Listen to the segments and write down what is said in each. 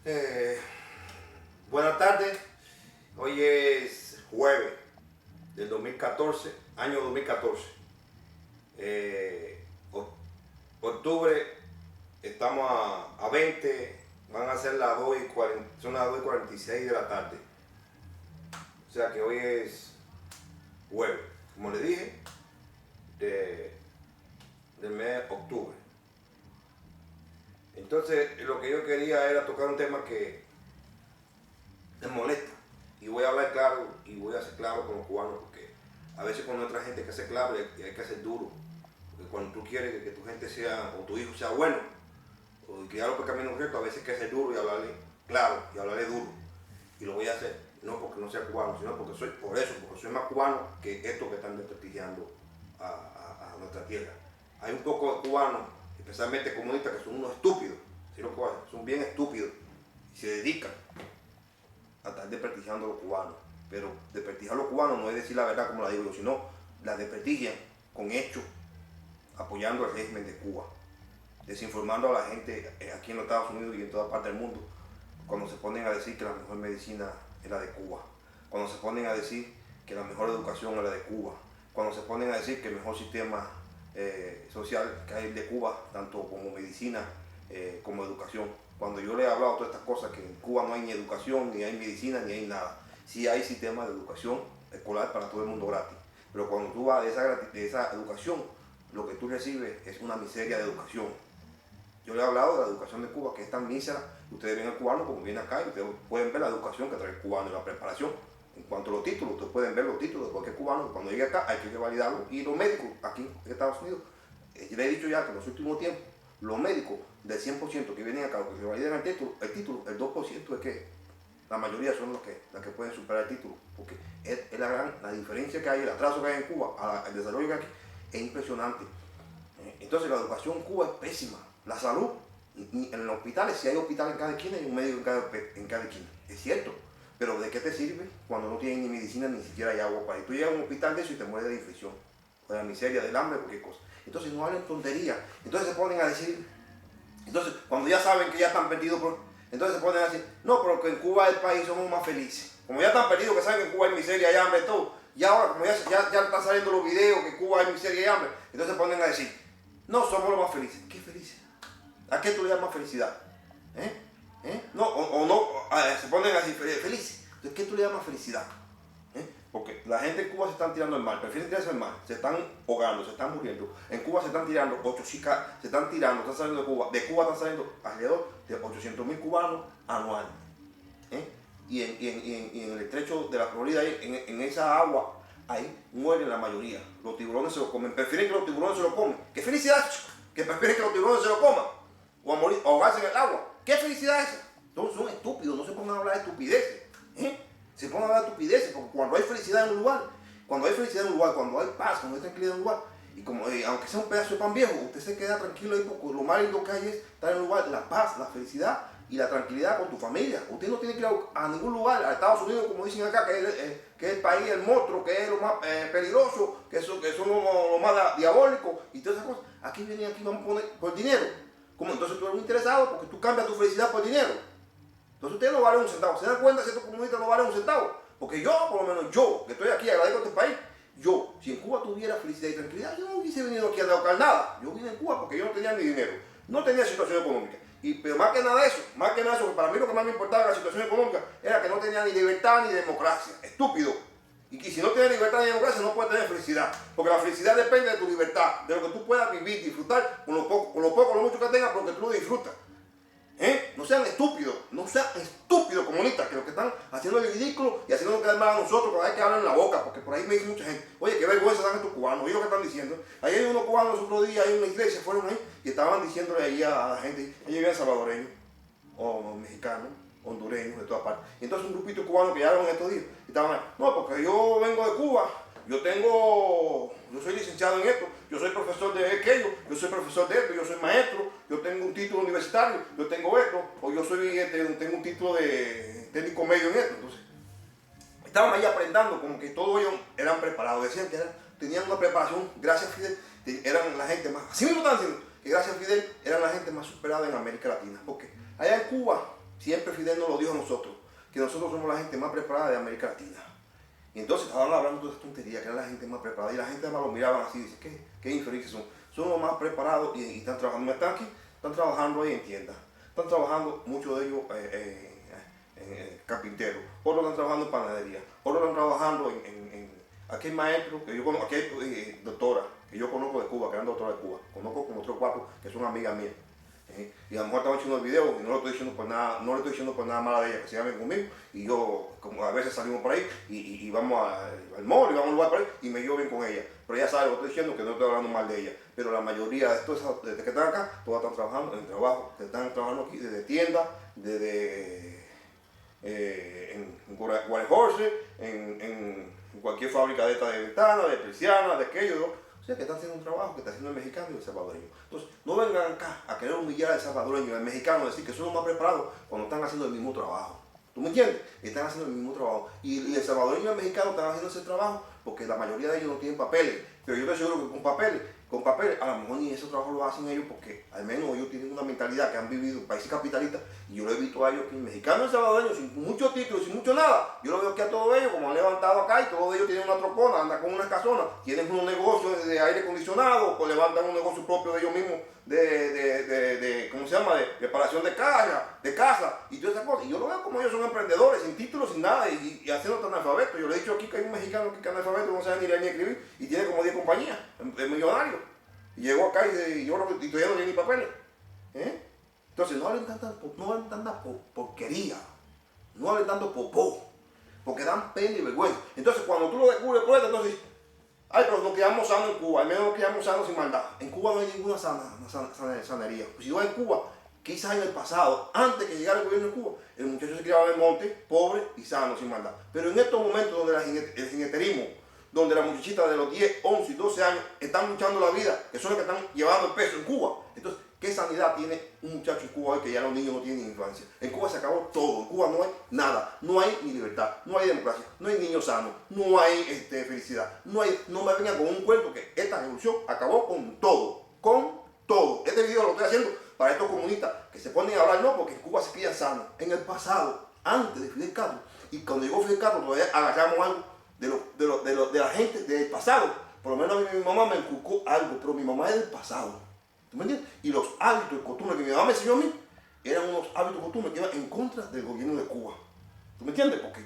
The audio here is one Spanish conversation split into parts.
Eh, Buenas tardes, hoy es jueves del 2014, año 2014. Eh, o- Octubre, estamos a 20, van a ser las 2 y 40, son las 2 y 46 de la tarde. O sea que hoy es jueves, como le dije, de, del mes de octubre. Entonces, lo que yo quería era tocar un tema que me molesta. Y voy a hablar claro y voy a ser claro con los cubanos, porque a veces con otra gente hay que ser claro y hay que ser duro. Porque cuando tú quieres que tu gente sea, o tu hijo sea bueno, o criarlo por camino recto, a veces hay que ser duro y hablarle claro y hablarle duro. Y lo voy a hacer, no porque no sea cubano, sino porque porque soy más cubano que estos que están desprestigiando a nuestra tierra. Hay un poco de cubanos, especialmente comunistas, que son unos estúpidos, ¿sí? Los cubanos son bien estúpidos y se dedican a estar desprestigiando a los cubanos. Pero desprestigiar a los cubanos no es decir la verdad como la digo yo, sino la desprestigian con hechos, apoyando al régimen de Cuba, desinformando a la gente aquí en los Estados Unidos y en toda parte del mundo, cuando se ponen a decir que la mejor medicina es la de Cuba, cuando se ponen a decir que la mejor educación es la de Cuba, cuando se ponen a decir que el mejor sistema social que hay de Cuba, tanto como medicina como educación. Cuando yo le he hablado todas estas cosas, que en Cuba no hay ni educación, ni hay medicina, ni hay nada. Sí hay sistema de educación escolar para todo el mundo gratis. Pero cuando tú vas de esa educación, lo que tú recibes es una miseria de educación. Yo le he hablado de la educación de Cuba, que es tan mísera. Ustedes ven al cubano como viene acá y ustedes pueden ver la educación que trae el cubano y la preparación. En cuanto a los títulos, ustedes pueden ver los títulos de cualquier cubano. Cuando llegue acá hay que validarlo. Y los médicos aquí en Estados Unidos, yo le he dicho ya que en los últimos tiempos, los médicos del 100% que vienen acá, los que se validan el 2% es que la mayoría son las que pueden superar el título. Porque es la diferencia que hay, el atraso que hay en Cuba, el desarrollo que hay aquí, es impresionante. Entonces la educación en Cuba es pésima. La salud, en los hospitales, si hay hospital en cada esquina, hay un médico en cada esquina. Es cierto. Pero ¿de qué te sirve cuando no tienes ni medicina ni siquiera hay agua para ir? Tú llegas a un hospital de eso y te mueres de infección, o de la miseria, del hambre, cualquier cosa. Entonces no hablan tonterías. Entonces se ponen a decir, entonces cuando ya saben que ya están perdidos, entonces se ponen a decir, no, pero que en Cuba el país somos más felices. Como ya están perdidos, que saben que en Cuba hay miseria, hay hambre, todo. Y ahora, como ya están saliendo los videos que en Cuba hay miseria y hambre, entonces se ponen a decir, no, somos los más felices. ¿Qué felices? ¿A qué tú le llamas felicidad? ¿Eh? No, o no, se ponen así felices. Entonces, ¿qué tú le llamas felicidad? Porque la gente en Cuba se están tirando al mar, prefieren tirarse al mar, se están ahogando, se están muriendo. En Cuba se están tirando 8 chicas, están saliendo de Cuba. De Cuba están saliendo alrededor de 800.000 cubanos anuales. Y en el estrecho de la Florida, en esa agua, ahí mueren la mayoría. Los tiburones se lo comen. Prefieren que los tiburones se lo comen. ¿Qué felicidad? Que prefieren que los tiburones se lo coman. O a morir, ahogarse en el agua. ¿Qué felicidad es esa? Entonces son estúpidos, no se pongan a hablar de estupideces. Se pongan a hablar de estupideces, porque cuando hay felicidad en un lugar, cuando hay felicidad en un lugar, cuando hay paz, cuando hay tranquilidad en un lugar, y como aunque sea un pedazo de pan viejo, usted se queda tranquilo ahí, porque lo más lindo que hay es estar en un lugar de la paz, la felicidad y la tranquilidad con tu familia. Usted no tiene que ir a ningún lugar, a Estados Unidos, como dicen acá, que es el país, el monstruo, que es lo más peligroso, que son lo más diabólico y todas esas cosas. Aquí vienen, aquí vamos a poner por dinero. Como entonces tú eres un interesado porque tú cambias tu felicidad por dinero. Entonces usted no vale un centavo. ¿Se dan cuenta si estos comunistas no valen un centavo? Porque yo, por lo menos yo, que estoy aquí, agradezco a este país, yo, si en Cuba tuviera felicidad y tranquilidad, yo no hubiese venido aquí a tocar nada. Yo vine en Cuba porque yo no tenía ni dinero, no tenía situación económica. Pero más que nada eso, que para mí lo que más me importaba de la situación económica era que no tenía ni libertad ni democracia. Estúpido. Y si no tienes libertad ni democracia, no puedes tener felicidad. Porque la felicidad depende de tu libertad, de lo que tú puedas vivir, disfrutar con lo poco, lo mucho que tengas, porque tú lo disfrutas. No sean estúpidos comunistas, que lo que están haciendo es ridículo y haciendo quedar mal a nosotros cada vez que hablan en la boca, porque por ahí me dice mucha gente, oye, qué vergüenza dan estos cubanos, oye lo que están diciendo. Ahí hay unos cubanos los otros días, hay una iglesia, fueron ahí y estaban diciéndole ahí a la gente, ellos eran salvadoreños, o mexicanos, hondureños, de todas partes. Y entonces un grupito cubano que llegaron estos días, y estaban ahí, no, porque yo vengo de Cuba, yo soy licenciado en esto, yo soy profesor de aquello, yo soy profesor de esto, yo soy maestro, yo tengo un título universitario, yo tengo esto, o yo tengo un título de técnico medio en esto. Entonces, estaban ahí aprendiendo, como que todos ellos eran preparados, decían que tenían una preparación, gracias a Fidel, eran la gente más, así mismo están diciendo, que gracias a Fidel eran la gente más superada en América Latina, porque allá en Cuba Siempre Fidel nos lo dijo a nosotros, que nosotros somos la gente más preparada de América Latina. Y entonces estaban hablando de esta tontería, que era la gente más preparada. Y la gente además lo miraban así y dice, qué infelices son. Son los más preparados y están trabajando. Están aquí, están trabajando ahí en tiendas. Están trabajando, muchos de ellos, carpinteros. Otros están trabajando en panadería. Otros están trabajando aquí hay maestros, que yo conozco, aquí hay doctoras, que yo conozco de Cuba, que eran doctoras de Cuba. Conozco como 3 o 4 que son amigas mías. Y a lo mejor estaba haciendo el video y no le estoy diciendo por nada, no le estoy diciendo por nada mala de ella, que se llamen conmigo. Y yo, como a veces salimos por ahí y vamos al mall y vamos a un lugar por ahí y me llevo bien con ella. Pero ella sabe lo que estoy diciendo, que no estoy hablando mal de ella. Pero la mayoría de estos que están acá, todas están trabajando en trabajo, que están trabajando aquí desde tiendas, desde en Guarejorse, en cualquier fábrica de esta de ventanas, de persianas, de aquello. O sea, que están haciendo un trabajo que está haciendo el mexicano y el salvadoreño. Entonces, no vengan acá a querer humillar al salvadoreño y al mexicano, decir que son los más preparados cuando están haciendo el mismo trabajo. ¿Tú me entiendes? Están haciendo el mismo trabajo. Y el salvadoreño y el mexicano están haciendo ese trabajo porque la mayoría de ellos no tienen papeles. Pero yo te aseguro que con papeles, a lo mejor ni ese trabajo lo hacen ellos porque al menos ellos tienen una mentalidad que han vivido en países capitalistas. Y yo lo he visto a ellos que el mexicano y el salvadoreño, sin muchos títulos, sin mucho nada. Yo lo veo que a todos ellos, como han levantado acá y todos ellos tienen una trocona, andan con una casona, tienen unos negocios de aire acondicionado, o levantan un negocio propio de ellos mismos ¿cómo se llama? De reparación de casa y todas esas cosas. Y yo lo veo como ellos son emprendedores, sin títulos, sin nada, y haciendo tan analfabeto. Yo le he dicho aquí que hay un mexicano que es analfabeto, no sabe ni leer ni escribir, y tiene como 10 compañías, es millonario. Y llegó acá y todavía no tiene ni papeles. Entonces no hablen tanta porquería, no hablen tanto popó, porque dan pena y vergüenza. Entonces cuando tú lo descubres, pues entonces, ay, pero nos quedamos sanos en Cuba, al menos nos quedamos sanos sin maldad. En Cuba no hay ninguna sanería. Pues si vas en Cuba, quizás en el pasado, antes que llegara el gobierno de Cuba, el muchacho se criaba en el monte, pobre y sano, sin maldad. Pero en estos momentos donde el jineterismo, donde las muchachitas de los 10, 11 y 12 años están luchando la vida, que son los que están llevando el peso en Cuba. Entonces, ¿qué sanidad tiene un muchacho en Cuba hoy que ya los niños no tienen infancia? En Cuba se acabó todo, en Cuba no hay nada, no hay ni libertad, no hay democracia, no hay niños sanos, no hay felicidad, no me vengan con un cuento que esta revolución acabó con todo, Este video lo estoy haciendo para estos comunistas que se ponen a hablar, no, porque en Cuba se crían sanos. En el pasado, antes de Fidel Castro, y cuando llegó Fidel Castro todavía agarramos algo de la gente del pasado. Por lo menos mi mamá me inculcó algo, pero mi mamá es del pasado. ¿Tú me entiendes? Y los hábitos y costumbres que mi mamá me enseñó a mí eran unos hábitos y costumbres que iban en contra del gobierno de Cuba. ¿Tú me entiendes? Porque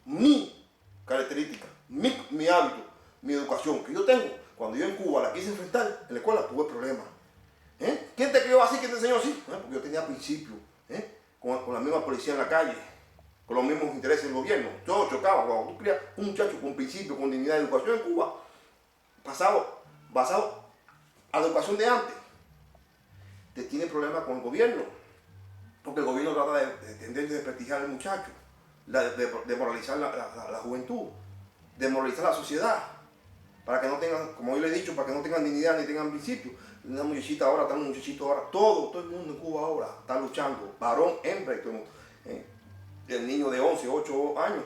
mi característica, mi hábito, mi educación que yo tengo, cuando yo en Cuba la quise enfrentar, en la escuela tuve problemas. ¿Quién te crió así? ¿Quién te enseñó así? Porque yo tenía principios, con la misma policía en la calle, con los mismos intereses del gobierno. Todo chocaba. Cuando tú crías un muchacho con principios, con dignidad de educación en Cuba, basado a la educación de antes, te tiene problemas con el gobierno, porque el gobierno trata de desprestigiar al muchacho, de moralizar la juventud, de moralizar la sociedad, para que no tengan, como yo le he dicho, para que no tengan dignidad ni tengan principios. Una muchachita ahora, está un muchachito ahora, todo el mundo en Cuba ahora está luchando, varón, hembra, y todo el mundo. El niño de 11, 8 años,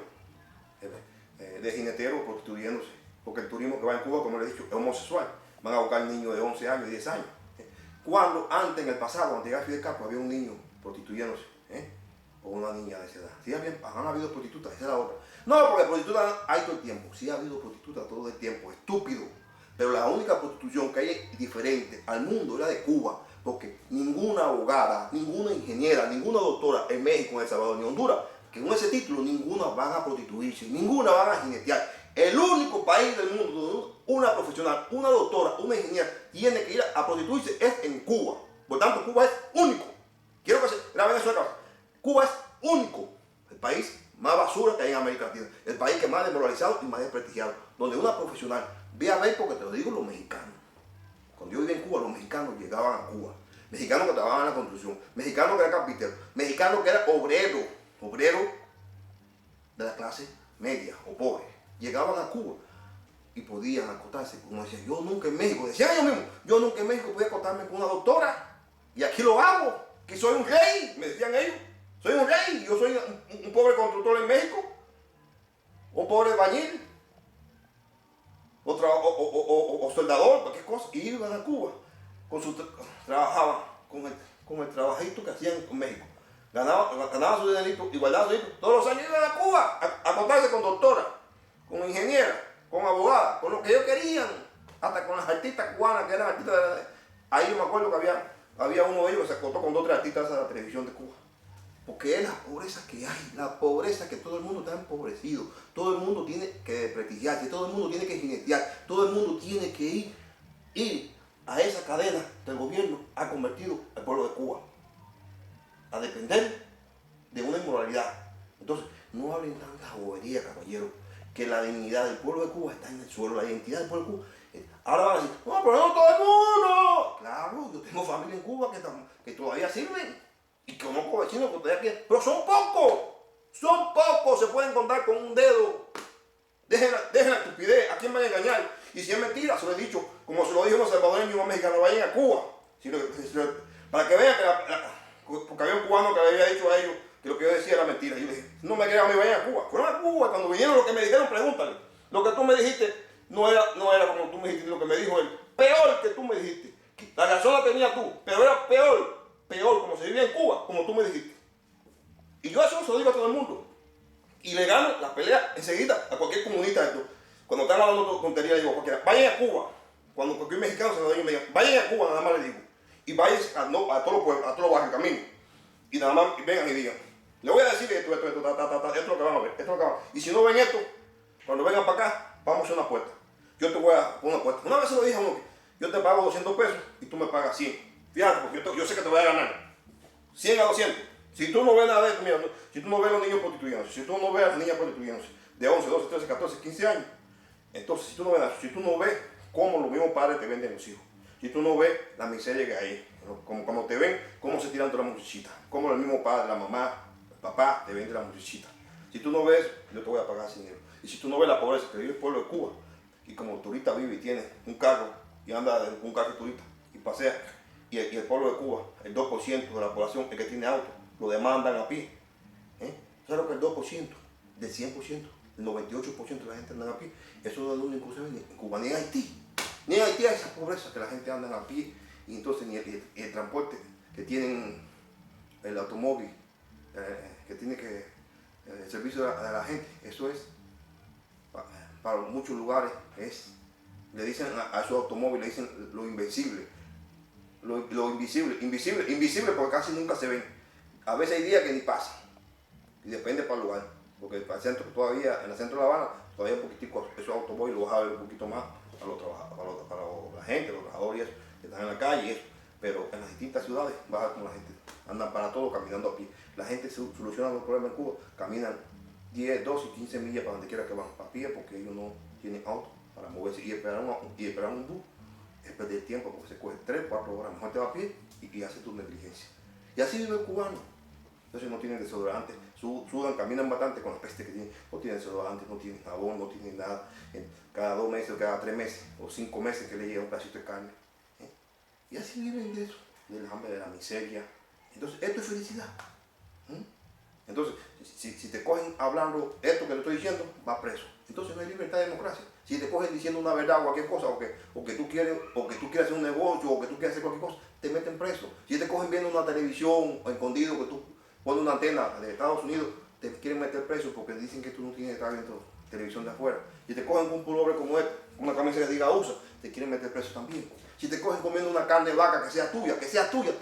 de jinetero prostituyéndose, porque el turismo que va en Cuba, como le he dicho, es homosexual. Van a buscar niños de 11 años, 10 años. Cuando antes, en el pasado, antes de llegar a Fidel Castro, había un niño prostituyéndose, o una niña de esa edad. Sí, han habido prostitutas, esa es la otra. No, porque prostitutas hay todo el tiempo. Sí ha habido prostitutas todo el tiempo, estúpido. Pero la única prostitución que hay diferente al mundo era de Cuba, porque ninguna abogada, ninguna ingeniera, ninguna doctora en México, en El Salvador, ni en Honduras, que con ese título ninguna van a prostituirse, ninguna van a jinetear. El único país del mundo donde una profesional, una doctora, una ingeniera tiene que ir a prostituirse es en Cuba. Por tanto, Cuba es único. Quiero que se graben eso de cabeza. Cuba es único. El país más basura que hay en América Latina. El país que más desmoralizado y más desprestigiado. Donde una profesional, ve a ver, porque te lo digo, los mexicanos. Cuando yo vivía en Cuba, los mexicanos llegaban a Cuba. Mexicanos que trabajaban en la construcción. Mexicanos que eran carpinteros. Mexicanos que eran obreros de la clase media o pobre. Llegaban a Cuba y podían acostarse. Como decía, yo nunca en México, decían ellos mismos, yo nunca en México podía acostarme con una doctora. Y aquí lo hago, que soy un rey, me decían ellos. Soy un rey, yo soy un pobre constructor en México, un pobre albañil, o soldador, cualquier cosa. Y iban a Cuba, trabajaban con el trabajito que hacían en México. Ganaban su dinerito y guardaban su dinerito. Todos los años iban a Cuba a contarse con doctoras, con ingenieras, con abogadas, con lo que ellos querían. Hasta con las artistas cubanas que eran artistas de la... Ahí yo me acuerdo que había uno de ellos que se acostó con 2 o 3 artistas de la televisión de Cuba. Porque es la pobreza que hay, la pobreza que todo el mundo está empobrecido, todo el mundo tiene que desprestigiarse, todo el mundo tiene que jinetear, todo el mundo tiene que ir a esa cadena del gobierno ha convertido al pueblo de Cuba a depender de una inmoralidad. Entonces, no hablen tanta bobería, caballero, que la dignidad del pueblo de Cuba está en el suelo, la identidad del pueblo de Cuba. Ahora van a decir, no, pero no todo el mundo. Claro, yo tengo familia en Cuba que todavía sirven. Y conozco vecinos que todavía quieren, pero son pocos, se pueden contar con un dedo. Dejen la estupidez, ¿a quién van a engañar? Y si es mentira, se lo he dicho, como se lo dijo unos salvadoreños y unos mexicanos, vayan a Cuba. Para que vean porque había un cubano que le había dicho a ellos que lo que yo decía era mentira. Y yo le dije, no me crean a mí, vayan a Cuba. Fueron a Cuba, cuando vinieron lo que me dijeron, pregúntale. Lo que tú me dijiste no era como tú me dijiste, lo que me dijo él. Peor que tú me dijiste. La razón la tenía tú, pero era peor como se vivía en Cuba, como tú me dijiste. Y yo eso se lo digo a todo el mundo. Y le gano la pelea enseguida a cualquier comunista de esto. Cuando están hablando tonterías, le digo, cualquiera, vayan a Cuba. Cuando cualquier mexicano se lo diga, me diga, vayan a Cuba, nada más le digo. Y vayan a todos los pueblos, a todos los barrios, camino. Y nada más vengan y digan, le voy a decir esto es lo que van a ver, esto es lo que van a ver. Y si no ven esto, cuando vengan para acá, vamos a hacer una apuesta. Yo te voy a poner una apuesta. Una vez se lo dije a uno, yo te pago 200 pesos y tú me pagas 100. Fíjate, porque yo sé que te voy a ganar. 100 a 200. Si tú no ves nada de esto, mira, si tú no ves a los niños prostituyéndose, si tú no ves a las niñas prostituyéndose de 11, 12, 13, 14, 15 años, entonces si tú no ves cómo los mismos padres te venden los hijos, si tú no ves la miseria que hay, como te ven, cómo se tiran todas las muchachitas, cómo el mismo padre, la mamá, el papá te vende las muchachitas. Si tú no ves, yo te voy a pagar dinero. Y si tú no ves la pobreza que vive el pueblo de Cuba, y como el turista vive y tiene un carro, y anda en un carro turista, y pasea, y el pueblo de Cuba, el 2% de la población es que tiene auto, lo demandan a pie. ¿Sabes lo que es el 2%? Del 100%, el 98% de la gente anda a pie. Eso no es lo único que se ve en Cuba, ni en Haití. Ni en Haití hay esa pobreza que la gente anda a pie, y entonces ni el transporte que tienen, el automóvil, que tiene que, el servicio de la gente, eso es, para muchos lugares, le dicen a esos automóviles, le dicen lo invencible. Lo invisible porque casi nunca se ven. A veces hay días que ni pasan. Y depende para el lugar. Porque para el centro todavía, en el centro de La Habana, todavía un poquitico, esos automóviles los vas a ver un poquito más para la gente, los trabajadores y eso, que están en la calle y eso. Pero en las distintas ciudades vas a ver como la gente anda para todo caminando a pie. La gente soluciona los problemas en Cuba, caminan 10, 12 y 15 millas para donde quiera que van a pie porque ellos no tienen auto para moverse y esperar un bus. Es perder tiempo porque se coge 3, 4 horas, mejor te va a pie y hace tu negligencia. Y así vive el cubano. Entonces no tienen desodorante, sudan, caminan bastante con la peste que tienen, no tienen desodorante, no tienen jabón, no tienen nada. Cada 2 meses, cada 3 meses o 5 meses que le llega un pedacito de carne. Y así viven de eso, del hambre, de la miseria. Entonces esto es felicidad. Entonces, si te cogen hablando esto que te estoy diciendo, vas preso. Entonces no hay libertad de democracia. Si te cogen diciendo una verdad o cualquier cosa, o que tú quieres hacer un negocio, o que tú quieres hacer cualquier cosa, te meten preso. Si te cogen viendo una televisión o escondido, que tú pones una antena de Estados Unidos, te quieren meter preso porque dicen que tú no tienes que estar viendo televisión de afuera. Si te cogen con un pullover como este, con una camisa que diga USA, te quieren meter preso también. Si te cogen comiendo una carne de vaca que sea tuya, te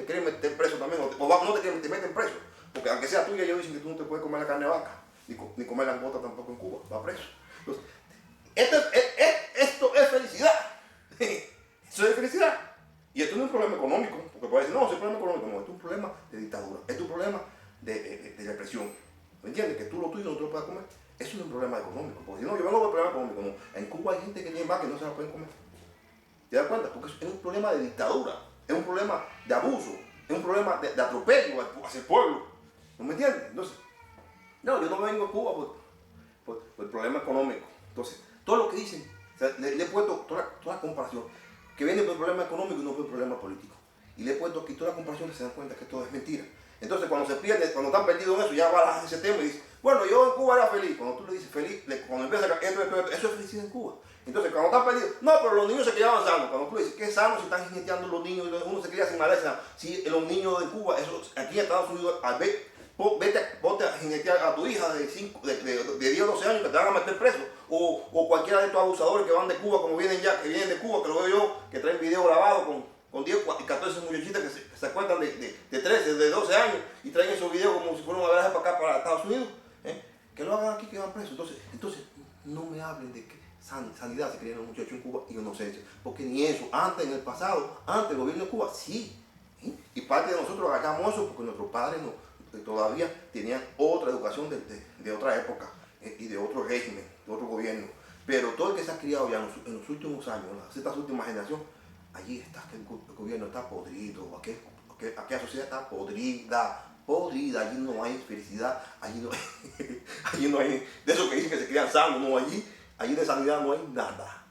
quieren meter preso también, o no te meten preso. Porque aunque sea tuya, ellos dicen que tú no te puedes comer la carne de vaca, ni comer langota tampoco en Cuba, va preso. Entonces, esto es felicidad. Eso es felicidad. Y esto no es un problema económico, porque puede decir, no, es un problema económico, no, esto es un problema de dictadura, esto es un problema de represión. ¿Me entiendes? Que tú lo tuyo no te lo puedas comer. Eso no es un problema económico, porque si no, yo vengo con el problema económico. No. En Cuba hay gente que tiene vaca y no se la pueden comer. ¿Te das cuenta? Porque es un problema de dictadura, es un problema de abuso, es un problema de atropello hacia el pueblo. ¿No me entiendes? Entonces, no, yo no vengo a Cuba por el problema económico. Entonces, todo lo que dicen, o sea, le he puesto toda la comparación, que viene por el problema económico y no por el problema político. Y le he puesto aquí toda la comparación que se dan cuenta que todo es mentira. Entonces, cuando se pierde, cuando están perdidos en eso, ya va a ese tema y dice, bueno, yo en Cuba era feliz. Cuando tú le dices feliz, cuando empieza a esto, eso es felicidad en Cuba. Entonces, cuando están perdidos, no, pero los niños se quedaban sanos. Cuando tú le dices, ¿qué sanos si están jineteando los niños? Uno se cría sin maleza. Si los niños de Cuba, eso, aquí en Estados Unidos, al ver Ponte a jinetear a tu hija de 10 o 12 años que te van a meter preso. O cualquiera de estos abusadores que van de Cuba, como vienen ya, que vienen de Cuba, que lo veo yo, que traen video grabado con 10 y 14 muchachitas que se acuerdan de 13, de 12 años y traen esos videos como si fueran a viajar para acá, para Estados Unidos. Que lo hagan aquí, que van presos. Entonces, no me hablen de que sanidad se creían los muchachos en Cuba y inocencia. Porque ni eso, antes, en el pasado, antes del gobierno de Cuba, sí. Y parte de nosotros agachamos eso porque nuestros padres todavía tenían otra educación de otra época y de otro régimen, de otro gobierno. Pero todo el que se ha criado ya en los últimos años, en estas últimas generaciones, allí está que el gobierno está podrido, aquella sociedad está podrida, allí no hay felicidad, allí no hay de eso que dicen que se crían sanos, no, allí de sanidad no hay nada,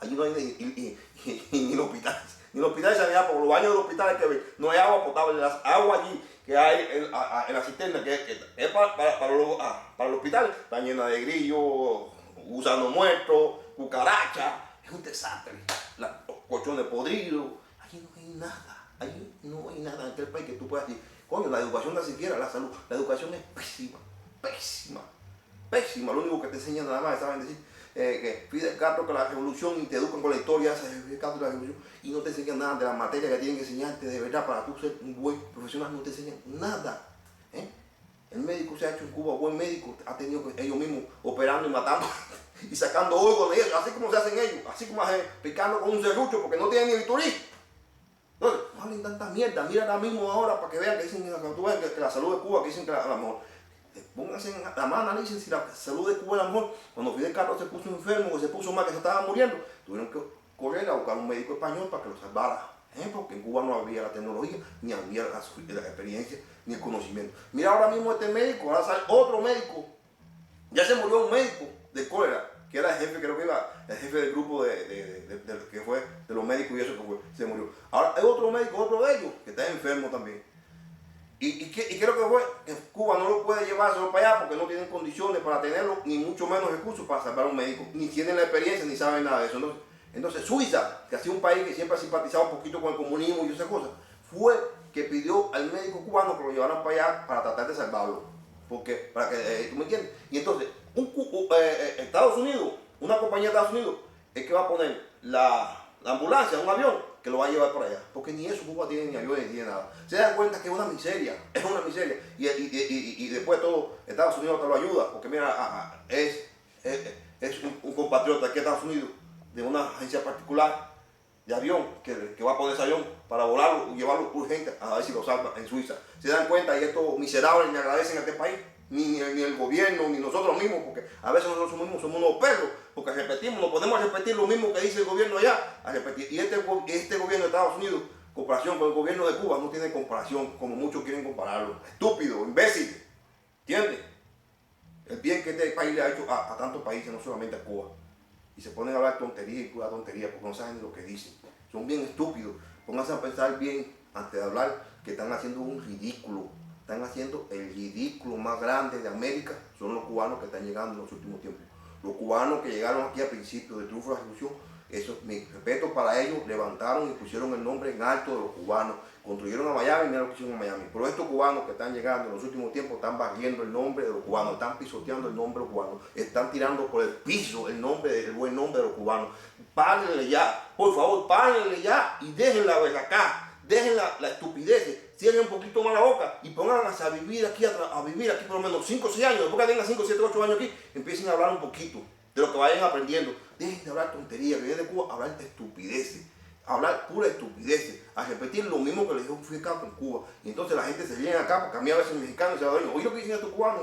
allí no hay ni en hospitales, ni en hospitales de sanidad, porque los baños de los hospitales que ven, no hay agua potable, las aguas allí que hay en la cisterna, que es para los hospitales, están llenas de grillos, gusanos muertos, cucarachas, es un desastre, colchones podridos, allí no hay nada en aquel país que tú puedas decir, coño, la educación ni siquiera, la salud, la educación es pésima, lo único que te enseñan nada más, saben decir, que Fidel Castro, que la revolución, y te educan con la historia esa de Fidel Castro, la revolución, y no te enseñan nada de la materia que tienen que enseñarte de verdad para tú ser un buen profesional, no te enseñan nada. El médico se ha hecho en Cuba, buen médico, ha tenido ellos mismos operando y matando y sacando órganos de ellos, así como se hacen ellos, así como picando con un serrucho porque no tienen ni bisturí. Entonces, no hablen tanta mierda, mira ahora mismo ahora para que vean que dicen que la salud de Cuba, que dicen que a lo mejor, pónganse la mano, analicen si la salud de Cuba a lo mejor, cuando Fidel Castro se puso enfermo, o se puso mal, que se estaba muriendo, tuvieron que correr a buscar un médico español para que lo salvara. Porque en Cuba no había la tecnología, ni había la experiencia, ni el conocimiento. Mira ahora mismo este médico, ahora sale otro médico. Ya se murió un médico de cólera, que era el jefe, creo que era el jefe del grupo que fue, de los médicos y eso que fue, se murió. Ahora hay otro médico, otro de ellos, que está enfermo también. Y creo que fue, en Cuba no lo puede llevárselo para allá porque no tienen condiciones para tenerlo, ni mucho menos recursos para salvar a un médico, ni tienen la experiencia, ni saben nada de eso. Entonces Suiza, que ha sido un país que siempre ha simpatizado un poquito con el comunismo y esas cosas, fue que pidió al médico cubano que lo llevaran para allá para tratar de salvarlo. Porque, para que, ¿tú me entiendes? Y entonces, Estados Unidos, una compañía de Estados Unidos, es que va a poner la ambulancia, un avión, que lo va a llevar para allá. Porque ni eso Cuba tiene, ni aviones, ni nada. Se dan cuenta que es una miseria, Y después todo, Estados Unidos te lo ayuda, porque mira, es un compatriota aquí en Estados Unidos, de una agencia particular de avión, que va a poner ese avión para volarlo y llevarlo urgente a ver si lo salva en Suiza. Se dan cuenta y estos miserables ni agradecen a este país, ni el gobierno, ni nosotros mismos, porque a veces nosotros mismos somos unos perros, porque repetimos, no podemos repetir lo mismo que dice el gobierno allá, a repetir. Y este gobierno de Estados Unidos, comparación con el gobierno de Cuba, no tiene comparación, como muchos quieren compararlo. Estúpido, imbécil, ¿entiendes? El bien que este país le ha hecho a tantos países, no solamente a Cuba. Y se ponen a hablar tontería y pura tontería porque no saben ni lo que dicen. Son bien estúpidos. Pónganse a pensar bien antes de hablar que están haciendo un ridículo. Están haciendo el ridículo más grande de América. Son los cubanos que están llegando en los últimos tiempos. Los cubanos que llegaron aquí a principios del triunfo de la revolución, eso, mi respeto para ellos, levantaron y pusieron el nombre en alto de los cubanos. Construyeron a Miami, mira lo que hicieron a Miami. Pero estos cubanos que están llegando en los últimos tiempos están barriendo el nombre de los cubanos, están pisoteando el nombre de los cubanos, están tirando por el piso el buen nombre de los cubanos. Párenle ya, por favor, párenle ya y dejen la acá, dejen la estupidez, cierren un poquito más la boca y pónganse a vivir aquí por lo menos 5 o 6 años, después que tengan 5, 7, 8 años aquí, empiecen a hablar un poquito de lo que vayan aprendiendo. Dejen de hablar tonterías, que vienen de Cuba a hablar de estupideces. Hablar pura estupidez, a repetir lo mismo que le dijo Fidel Castro en Cuba. Y entonces la gente se viene acá, porque a mí a veces mexicanos se va a decir, oye lo que dicen estos cubanos,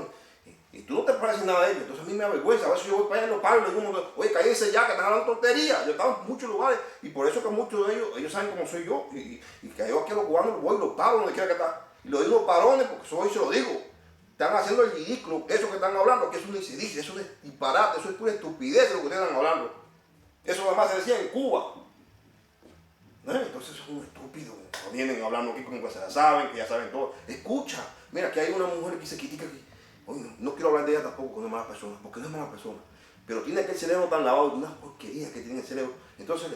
y tú no te pareces nada de ellos. Entonces a mí me da vergüenza, a veces yo voy para allá y los paro y les digo, oye, cállense ya, que están hablando tonterías. Yo estaba en muchos lugares, y por eso que muchos de ellos saben cómo soy yo, y que yo aquí a los cubanos voy y los paro donde quiera que están. Y lo digo parones, porque soy se lo digo. Están haciendo el ridículo, eso que están hablando, que eso ni se dice, eso es disparate, eso es pura estupidez lo que ustedes están hablando. Eso además se decía en Cuba. Entonces son estúpidos, vienen hablando aquí como que se la saben, que ya saben todo. Escucha, mira que hay una mujer que se critica aquí. Oye, no quiero hablar de ella tampoco, que no es mala persona, porque no es mala persona. Pero tiene aquel cerebro tan lavado de unas porquerías que tiene el cerebro. Entonces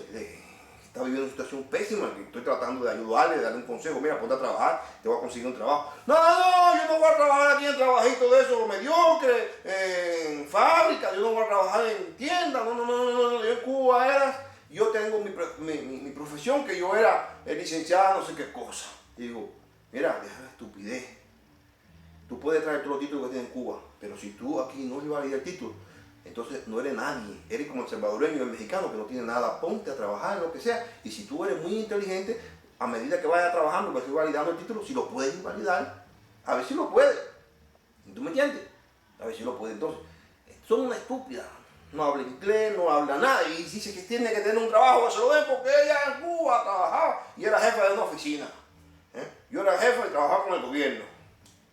está viviendo una situación pésima, que estoy tratando de ayudarle, de darle un consejo, mira, ponte a trabajar, te voy a conseguir un trabajo. No, yo no voy a trabajar aquí en trabajito de eso mediocre, en fábrica, yo no voy a trabajar en tienda, no, yo en Cuba yo tengo mi profesión, que yo era licenciada no sé qué cosa. Y digo, mira, deja la estupidez. Tú puedes traer todos los títulos que tienes en Cuba, pero si tú aquí no le validas el título, entonces no eres nadie. Eres como el salvadoreño y el mexicano que no tiene nada. Ponte a trabajar en lo que sea. Y si tú eres muy inteligente, a medida que vayas trabajando, vas a ir validando el título. Si lo puedes validar, a ver si lo puedes. ¿Tú me entiendes? A ver si lo puedes. Entonces, son una estúpida. No habla inglés, no habla nada. Y dice que tiene que tener un trabajo, que se lo den porque ella en Cuba trabajaba y era jefa de una oficina. Yo era jefe y trabajaba con el gobierno.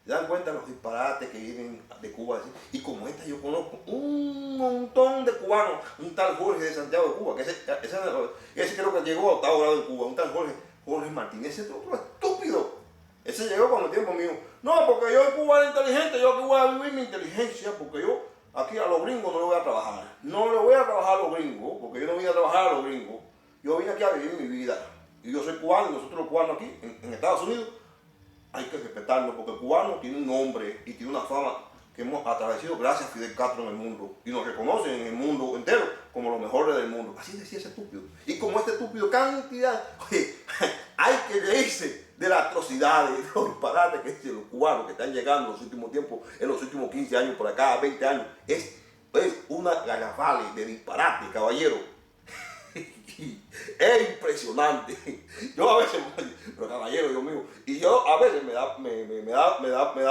¿Se dan cuenta los disparates que vienen de Cuba? ¿Sí? Y como esta yo conozco un montón de cubanos, un tal Jorge de Santiago de Cuba, que ese creo que llegó a octavo grado de Cuba, un tal Jorge Martínez, ese otro estúpido. Ese llegó con el tiempo mío. No, porque yo en Cuba era inteligente, yo aquí voy a vivir mi inteligencia, porque yo aquí a los gringos no le voy a trabajar. No le voy a trabajar a los gringos, porque yo no vine a trabajar a los gringos. Yo vine aquí a vivir mi vida. Y yo soy cubano, y nosotros los cubanos aquí, en Estados Unidos, hay que respetarlo, porque el cubano tiene un nombre y tiene una fama que hemos atravesado gracias a Fidel Castro en el mundo. Y nos reconocen en el mundo entero como los mejores del mundo. Así decía ese estúpido. Y como este estúpido, cantidad. Oye, hay que reírse de las atrocidades, de los disparates que dicen los cubanos que están llegando en los últimos tiempos, en los últimos 15 años, por acá, 20 años. Es una garrafal de disparate, caballero. Es impresionante. Yo a veces, pero caballero, Dios mío, y yo a veces me da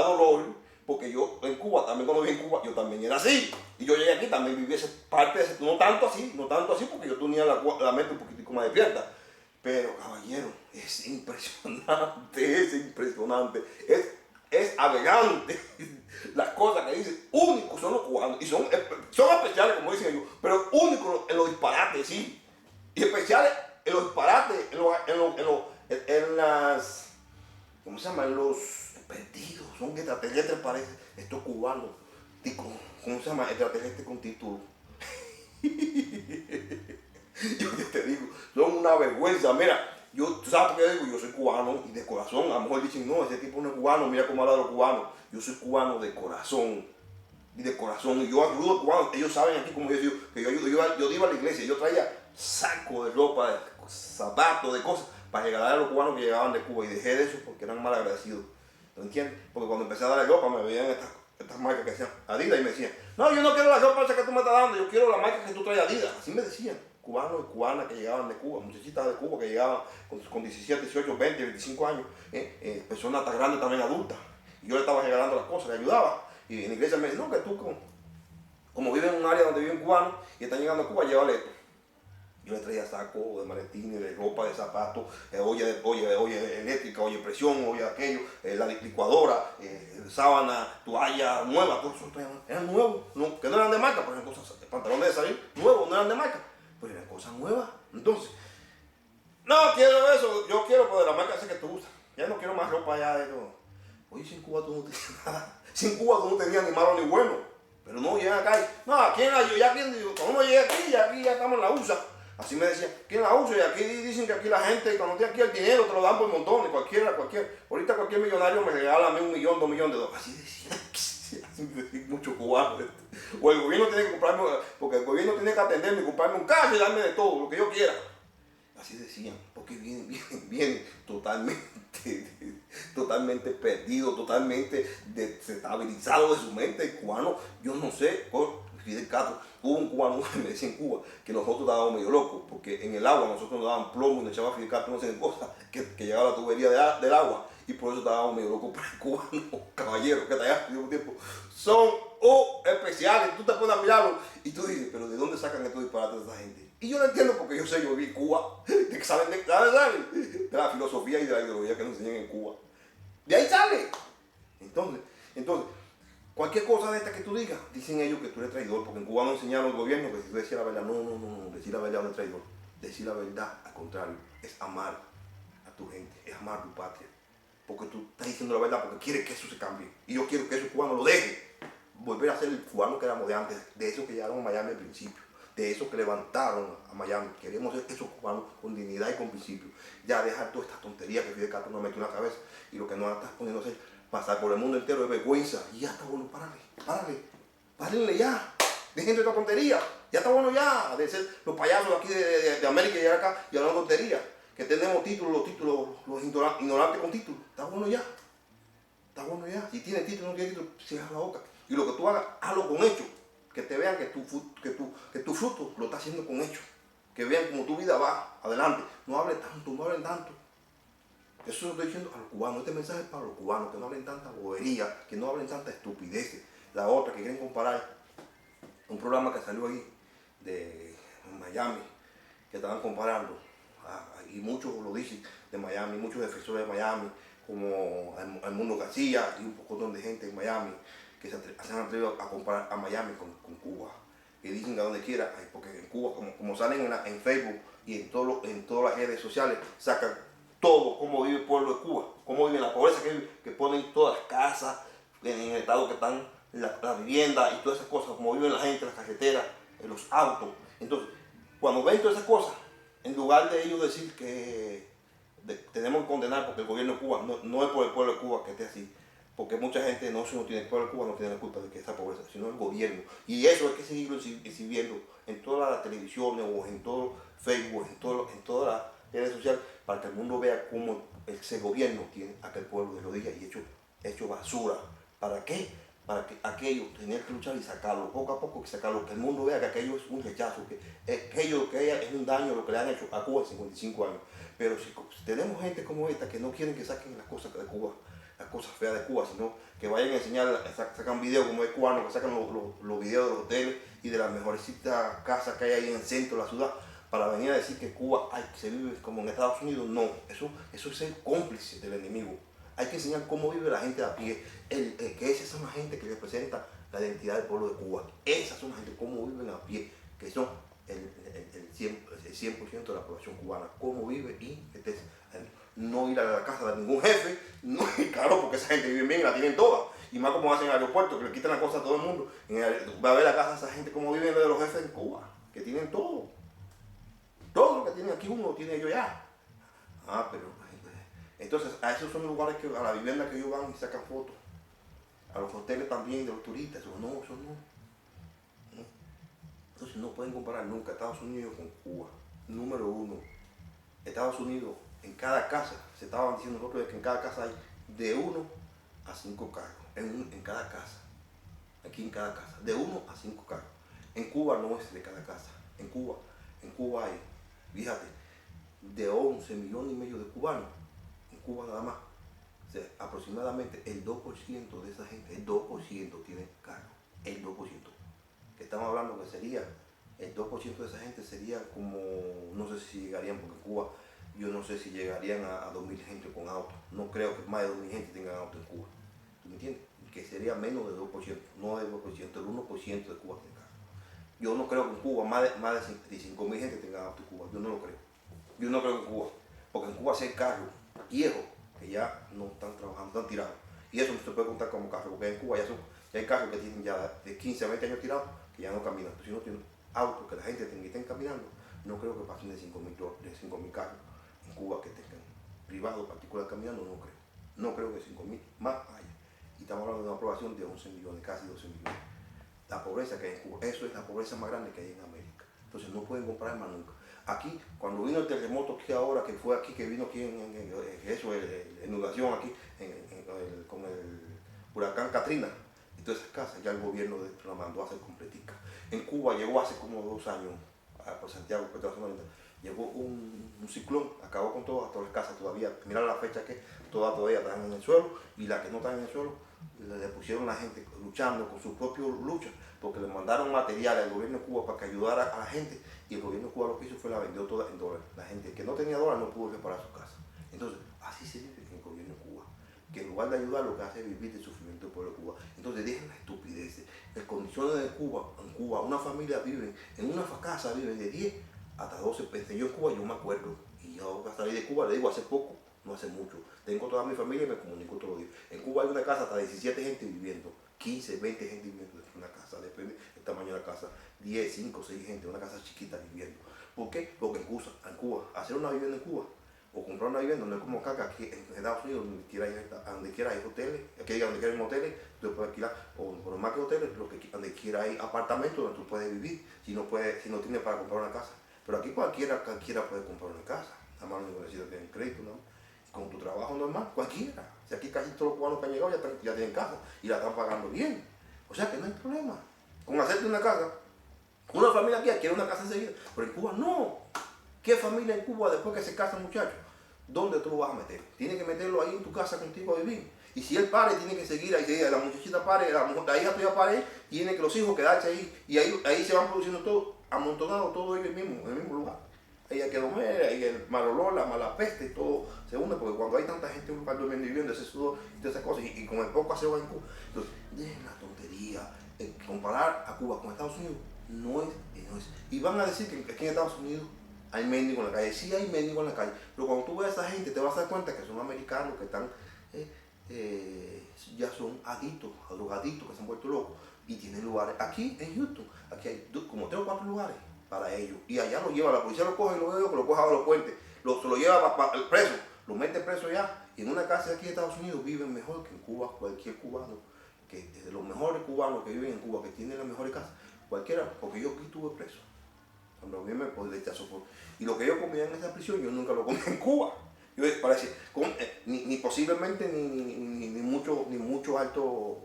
dolor, porque yo en Cuba, también cuando viví en Cuba, yo también era así. Y yo llegué aquí, también viví esa parte de ese, no tanto así, porque yo tenía la mente un poquitico más despierta. Pero caballero, es impresionante, es aberrante las cosas que dicen. Únicos son los cubanos, y son especiales, como dicen ellos, pero únicos en los disparates, sí. Y especiales en los disparates, en las, ¿cómo se llama? En los perdidos, son extraterrestres, parece, estos cubanos, ¿cómo se llama? Extraterrestres con título. Yo te digo, son una vergüenza. Mira, ¿tú sabes por qué digo? Yo soy cubano y de corazón. A lo mejor dicen, no, ese tipo no es cubano, mira cómo habla de los cubanos. Yo soy cubano de corazón. Y de corazón, y yo ayudo a cubanos. Ellos saben aquí, como yo digo, que yo ayudo. Yo iba a la iglesia, yo traía saco de ropa, de zapatos, de cosas, para regalar a los cubanos que llegaban de Cuba. Y dejé de eso porque eran mal agradecidos. ¿No entiendes? Porque cuando empecé a darle ropa, me veían estas marcas que decían Adidas y me decían, no, yo no quiero la ropa esa que tú me estás dando, yo quiero la marca que tú traes Adidas. Así me decían. Cubanos y cubanas que llegaban de Cuba, muchachitas de Cuba que llegaban con 17, 18, 20, 25 años, personas tan grandes, también adultas. Y yo le estaba regalando las cosas, le ayudaba. Y en la iglesia me dice, no, que tú como vives en un área donde viven cubanos y están llegando a Cuba, llévale esto. Yo le traía saco de maletines, de ropa, de zapatos, olla eléctrica, olla de presión, olla de aquello, la licuadora, sábana, toalla nueva, todo eso eran nuevos, no, que no eran de marca, pero eran cosas, pantalones de salir nuevos, no eran de marca, pero eran cosas nuevas. Entonces, no quiero eso, yo quiero pues, de la marca esa que tú usas, ya no quiero más ropa allá de todo. Oye, sin Cuba tú no tenías nada, sin Cuba tú no tenías ni malo ni bueno, pero no llegan acá y, no, aquí en la, cuando uno llega aquí, ya estamos en la USA. Así me decían, ¿quién la usa? Y aquí dicen que aquí la gente, cuando tiene aquí el dinero, te lo dan por montones, ahorita cualquier millonario me regala a mí $1 millón, $2 millones. Así decían muchos cubanos. O el gobierno tiene que comprarme, porque el gobierno tiene que atenderme y comprarme un carro y darme de todo, lo que yo quiera. Así decían, porque vienen totalmente perdido, totalmente desestabilizado de su mente. El cubano, yo no sé, Fidel Castro, hubo un cubano que me decía en Cuba que nosotros estábamos medio locos, porque en el agua nosotros nos daban plomo y nos echaba Fidel Castro no sé qué cosa, que llegaba la tubería del agua, y por eso estábamos medio locos. Pero el cubano, caballeros, que allá un tiempo, son especiales. Tú te pones a mirarlo y tú dices, pero ¿de dónde sacan estos disparates de esta gente? Y yo lo entiendo porque yo sé, yo vi Cuba, saben de la filosofía y de la ideología que nos enseñan en Cuba. De ahí sale. Entonces, cualquier cosa de esta que tú digas, dicen ellos que tú eres traidor, porque en Cuba nos enseñaron el gobierno que si tú decías la verdad, no, decir la verdad no es traidor. Decir la verdad, al contrario, es amar a tu gente, es amar a tu patria. Porque tú estás diciendo la verdad porque quieres que eso se cambie. Y yo quiero que esos cubanos lo dejen. Volver a ser el cubano que éramos de antes, de esos que llegaron a Miami al principio. de esos que levantaron a Miami. Queremos ser esos cubanos con dignidad y con principio. Ya dejar toda esta tontería que Fidel Castro nos metió en la cabeza y lo que nos está poniendo a hacer, pasar por el mundo entero de vergüenza. Y ya está bueno, párenle ya. Dejen de esta tontería. Ya está bueno ya de ser los payasos aquí de América y llegar acá y hablar tontería. Que tenemos títulos, los ignorantes con títulos. Está bueno ya. Está bueno ya. Si tiene título, no tiene título, cierra la boca. Y lo que tú hagas, hazlo con hechos. Que te vean que tu fruto lo está haciendo con hechos. Que vean cómo tu vida va adelante. No hablen tanto. Eso lo estoy diciendo a los cubanos. Este mensaje es para los cubanos, que no hablen tanta bobería, que no hablen tanta estupidez. La otra, que quieren comparar un programa que salió ahí de Miami, que estaban comparando, y muchos lo dicen de Miami, muchos defensores de Miami, como el Mundo García y un poco de gente en Miami, que se han atrevido a comparar a Miami con Cuba. Que dicen a donde quiera, porque en Cuba, como salen en Facebook y en todas las redes sociales, sacan todo, cómo vive el pueblo de Cuba, cómo vive la pobreza que ponen todas las casas, en el estado que están la vivienda y todas esas cosas, como vive la gente, las carreteras, en los autos. Entonces, cuando ven todas esas cosas, en lugar de ellos decir que tenemos que condenar porque el gobierno de Cuba, no es por el pueblo de Cuba que esté así, porque mucha gente no tiene, el pueblo de Cuba no tiene la culpa de que esa pobreza, sino el gobierno. Y eso hay que seguirlo exhibiendo en todas las televisiones o en todo Facebook, en todas las redes sociales, para que el mundo vea cómo ese gobierno tiene a aquel pueblo de rodillas y hecho basura. ¿Para qué? Para que aquello tener que luchar y sacarlo, poco a poco que sacarlo, que el mundo vea que aquello es un rechazo, que aquello que es un daño lo que le han hecho a Cuba en 55 años. Pero si tenemos gente como esta que no quieren que saquen las cosas de Cuba, las cosas feas de Cuba, sino que vayan a enseñar, sacan videos como es cubano, que sacan los videos de los hoteles y de las mejorcitas casas que hay ahí en el centro de la ciudad, para venir a decir que Cuba se vive como en Estados Unidos. No, eso es ser cómplice del enemigo. Hay que enseñar cómo vive la gente a pie, que esas son la gente que representa la identidad del pueblo de Cuba. Esas son la gente, cómo viven a pie, que son el 100% de la población cubana, cómo vive y no ir a la casa de ningún jefe, no, claro, porque esa gente vive bien, la tienen toda. Y más como hacen en el aeropuerto, que le quitan la cosa a todo el mundo. Va a ver la casa de esa gente, cómo viven de los jefes en Cuba, que tienen todo. Todo lo que tienen aquí uno lo tiene ellos ya. Pero entonces a esos son los lugares a la vivienda que ellos van y sacan fotos. A los hoteles también de los turistas, eso no. Entonces no pueden comparar nunca Estados Unidos con Cuba. Número uno, Estados Unidos, en cada casa, se estaban diciendo nosotros que en cada casa hay de 1 a 5 carros. En cada casa. Aquí en cada casa. De 1 a 5 carros. En Cuba no es de cada casa. En Cuba hay, fíjate, de 11 millones y medio de cubanos. En Cuba nada más. O sea, aproximadamente el 2% de esa gente, el 2% tiene carro. El 2%. Que estamos hablando que sería, el 2% de esa gente sería como, no sé si llegarían, porque en Cuba yo no sé si llegarían a 2.000 gente con auto. No creo que más de 2.000 gente tengan auto en Cuba. ¿Tú me entiendes? Que sería menos del 2%, no del 2%, el 1% de Cuba tiene carro. Yo no creo que en Cuba más de 5.000 gente tenga auto en Cuba. Yo no lo creo. Yo no creo que en Cuba. Porque en Cuba sí hay carros viejos que ya no están trabajando, están tirados. Y eso no se puede contar como carro, porque en Cuba ya hay carros que tienen ya de 15 a 20 años tirados que ya no caminan. Entonces, si no tiene autos que la gente estén caminando, no creo que pasen de 5.000 carros en Cuba que tengan privados, particulares caminando, no creo. No creo que 5.000 más haya. Y estamos hablando de una población de 11 millones, casi 12 millones. La pobreza que hay en Cuba, eso es la pobreza más grande que hay en América. Entonces no pueden comparar más nunca. Aquí, cuando vino el terremoto que ahora, que fue aquí, que vino aquí en inundación aquí, con el huracán Katrina, y todas esas casas, ya el gobierno la mandó a hacer completica. En Cuba llegó hace como 2 años, por Santiago, por toda la zona, llegó un ciclón, acabó con todas las casas todavía. Mira la fecha que todavía están en el suelo, y las que no están en el suelo, le pusieron a la gente luchando con su propia lucha, porque le mandaron materiales al gobierno de Cuba para que ayudara a la gente, y el gobierno de Cuba lo que hizo fue la vendió toda en dólares. La gente que no tenía dólares no pudo reparar su casa. Entonces, así se vive en el gobierno de Cuba, que en lugar de ayudar lo que hace es vivir del sufrimiento del pueblo de Cuba. Entonces dejen las estupideces. Las condiciones de Cuba, en Cuba, una familia vive, en una casa viven de 10 hasta 12 pesos. Yo en Cuba, yo me acuerdo, y yo salí de Cuba, le digo hace poco, no hace mucho. Tengo toda mi familia y me comunico todos los días. En Cuba hay una casa hasta 17 gente viviendo. 15, 20 gente viviendo dentro de una casa, depende del tamaño de la casa, 10, 5, 6 gente, una casa chiquita viviendo. ¿Por qué? Porque en Cuba, hacer una vivienda en Cuba o comprar una vivienda no es como acá, aquí en Estados Unidos, donde quiera hay hoteles, aquí donde quiera hay moteles, tú puedes alquilar, o por más que hoteles, donde quiera hay apartamentos donde tú puedes vivir, si no tienes para comprar una casa. Pero aquí cualquiera puede comprar una casa, nada más no necesitas tener crédito, ¿no? Con tu trabajo normal, cualquiera. Si aquí casi todos los cubanos que han llegado ya tienen casa y la están pagando bien. O sea que no hay problema con hacerte una casa. Una familia aquí quiere una casa enseguida, pero en Cuba no. ¿Qué familia en Cuba después que se casa el muchacho? ¿Dónde tú lo vas a meter? Tienes que meterlo ahí en tu casa contigo a vivir. Y si él pare, tiene que seguir ahí. La muchachita pare, la hija tuya pare, tiene que los hijos quedarse ahí. Y ahí se van produciendo todo, amontonado todo ellos en el mismo lugar. Ahí hay que dormir, ahí el mal olor, la mala peste, todo se une, porque cuando hay tanta gente en un lugar durmiendo y viviendo ese sudor y todas esas cosas, y con el poco aseo en Cuba. Entonces, dejen la tontería. Comparar a Cuba con Estados Unidos no es. Y van a decir que aquí en Estados Unidos hay mendigos en la calle. Sí hay mendigos en la calle, pero cuando tú ves a esa gente te vas a dar cuenta que son americanos, que están, ya son adictos, a drogadictos, que se han vuelto locos. Y tienen lugares, aquí en Houston, aquí hay como 3 o 4 lugares para ellos. Y allá lo lleva, la policía lo coge, lo coge a los puentes, se lo lleva para el preso, lo mete preso allá. Y en una cárcel aquí en Estados Unidos viven mejor que en Cuba cualquier cubano, que de los mejores cubanos que viven en Cuba, que tienen las mejores casas, cualquiera, porque yo aquí estuve preso. Cuando a mí me rechazo y lo que yo comía en esa prisión, yo nunca lo comí en Cuba. Yo parece, ni posiblemente ni mucho alto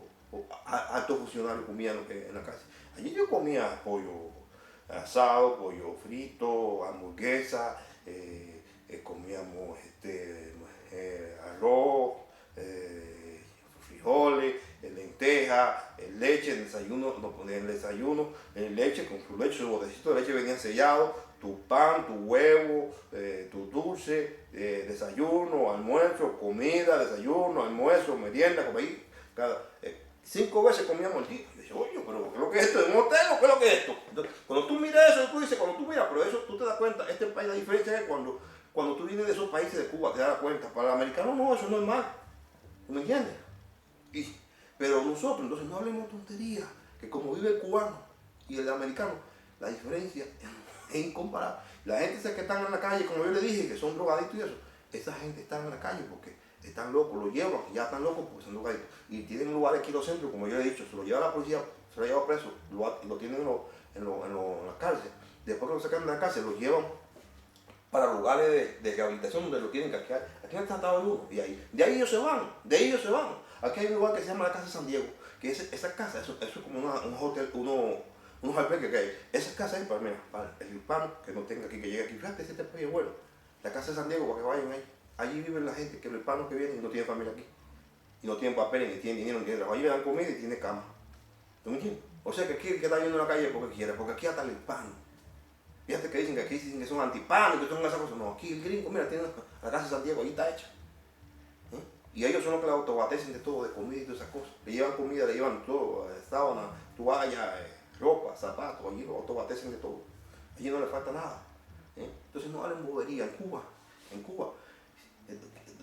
funcionario comían en la casa. Allí yo comía pollo asado, pollo frito, hamburguesa, comíamos arroz, frijoles, lentejas, leche, el desayuno, nos ponían el desayuno, leche con su leche, su botecito de leche venían sellados, tu pan, tu huevo, tu dulce, desayuno, almuerzo, comida, desayuno, almuerzo, merienda, comí cada 5 veces comíamos el día. Yo decía, oye, pero ¿qué es lo que es esto? ¿Es un hotel o qué es lo que es esto? Entonces, cuando tú miras eso, tú dices, pero eso tú te das cuenta, este país, la diferencia es cuando tú vienes de esos países de Cuba, te das cuenta. Para el americano no, eso es normal. ¿Tú me entiendes? Pero nosotros, entonces no hablemos de tonterías, que como vive el cubano y el americano, la diferencia es incomparable. La gente esa que están en la calle, como yo le dije, que son drogadictos y eso, esa gente está en la calle porque están locos, lo llevan, ya están locos porque son drogadictos. Y tienen lugares aquí en los centros, como yo le he dicho, se lo lleva la policía, se lo lleva preso, lo tienen en la cárcel. Después que lo sacan de la cárcel, lo llevan para lugares de rehabilitación donde lo tienen que quedar. Aquí han tratado de uno, y de ahí ellos se van. Aquí hay un lugar que se llama la Casa de San Diego, que esa casa, eso es como un hotel, unos albergues que hay. Esa casa es para el hispano que no tenga aquí, que llegue aquí. Fíjate, ese país es bueno. La Casa de San Diego, para que vayan ahí. Allí viven la gente, que los hispanos que vienen y no tienen familia aquí. Y no tienen papeles, ni tienen dinero, ni tienen trabajo. Allí le dan comida y tienen cama. ¿Tú me entiendes? O sea que aquí el que está yendo en la calle es porque quiere, porque aquí hasta el hispano. Fíjate que dicen que son antihispanos, que son esas cosas. No, aquí el gringo, mira, tiene la Casa de San Diego, ahí está hecha. Y ellos son los que la autobatecen de todo, de comida y todas esas cosas. Le llevan comida, le llevan todo, sábana, toalla, ropa, zapatos, allí lo autobatecen de todo. Allí no le falta nada. Entonces no hablen bobería. En Cuba,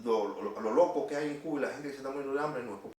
lo loco que hay en Cuba y la gente que se está muriendo de hambre no es porque